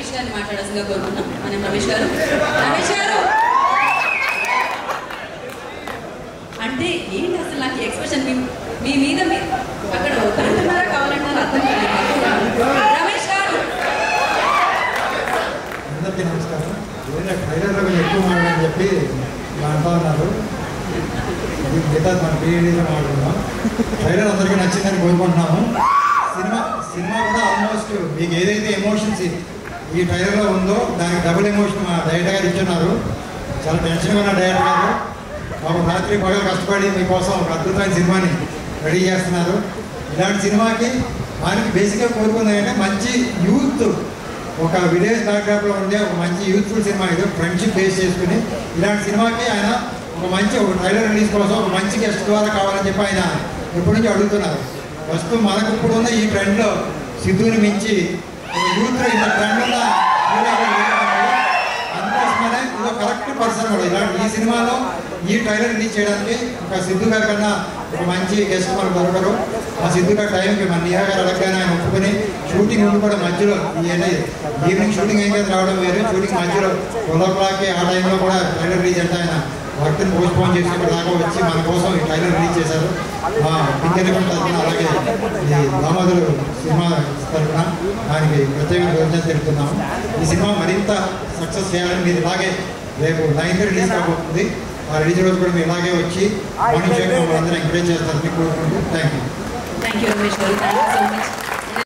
రమేష్ గారిని మాట్లాడాల్సిందిగా కోరుకున్నాం. మనం రమేష్ గారు అంటే ఏంటి అసలు నాకు ఎక్స్ప్రెషన్ మీ మీద అక్కడ వద్దంటున్నారా కావాలంటారా అర్థం కాలేదు. రమేష్ గారు అందరికీ నమస్కారం. ట్రైలర్లో ఎక్కువ మాట్లాడని చెప్పి అంటా ఉన్నారు. ఇది మిగతా మన పీఈడీలో మాట్లాడుతున్నాం. ట్రైలర్ అందరికీ నచ్చిందని కోరుకుంటున్నాము. సినిమా కూడా ఆల్మోస్ట్ మీకు ఏదైతే ఎమోషన్స్ ఈ ట్రైలర్లో ఉందో దానికి డబుల్ ఎమోషన్ మా డైరెక్టర్ గారు ఇచ్చున్నారు. చాలా టెన్షన్గా ఉన్న డైరెక్టర్ గారు మాకు రాత్రి పగలు కష్టపడి మీకోసం ఒక అద్భుతమైన సినిమాని రెడీ చేస్తున్నారు. ఇలాంటి సినిమాకి ఆయనకి బేసిక్గా కోరుకుంది అంటే మంచి యూత్, ఒక విలేజ్ బ్యాక్డ్రాప్లో ఉండే ఒక మంచి యూత్ఫుల్ సినిమా ఇది, ఫ్రెండ్షిప్ బేస్ చేసుకుని ఇలాంటి సినిమాకి ఆయన ఒక ట్రైలర్ రిలీజ్ కోసం ఒక మంచి గెస్ట్ ద్వారా కావాలని చెప్పి ఆయన ఎప్పటి నుంచి అడుగుతున్నారు. ప్రస్తుతం మనకు ఇప్పుడు ఉన్న ఈ ట్రెండ్లో సిద్ధుని మించి యూత్లో ఇంత ట్రెండ్ ఉన్న అందుకోసమనే ఇదో కరెక్ట్ పర్సన్ కూడా ఇలాంటి ఈ సినిమాలో ఈ ట్రైలర్ రిలీజ్ చేయడానికి ఒక సిద్ధు గారి కన్నా ఒక మంచి గెస్ట్ మనకు దొరకరు. ఆ సిద్ధు గారి టైంకి మన నిహా గారు అడగగానే ఆయన ఒప్పుకొని షూటింగ్ ఉండి కూడా మధ్యలో ఈవినింగ్ షూటింగ్ అయిన రావడం వేరు, షూటింగ్ మధ్యలో 12 o'clock ఆ టైంలో కూడా ట్రైలర్ రిలీజ్ అంటే ఆయన వర్క్ని పోస్ట్పోన్ చేసి ఇక్కడ దాకా వచ్చి మన కోసం ఈ ట్రైలర్ రిలీజ్ చేశారు. మా పింకెన్ తరఫున అలాగే ఈ దామోదరు సినిమా తరఫున ఆయనకి ప్రత్యేకంగా యోజన తెలుపుతున్నాము. ఈ సినిమా మరింత సక్సెస్ చేయాలని మీరు ఇలాగే రేపు 9th రిలీజ్ కాబోతుంది. ఆ రిలీజ్ రోజు కూడా మీరు ఇలాగే వచ్చి మార్నింగ్ షోకి మమ్మల్ని అందరూ ఎంకరేజ్ చేస్తారని కోరుకుంటూ థ్యాంక్ యూ. రమేష్ గారు. Thank you so much.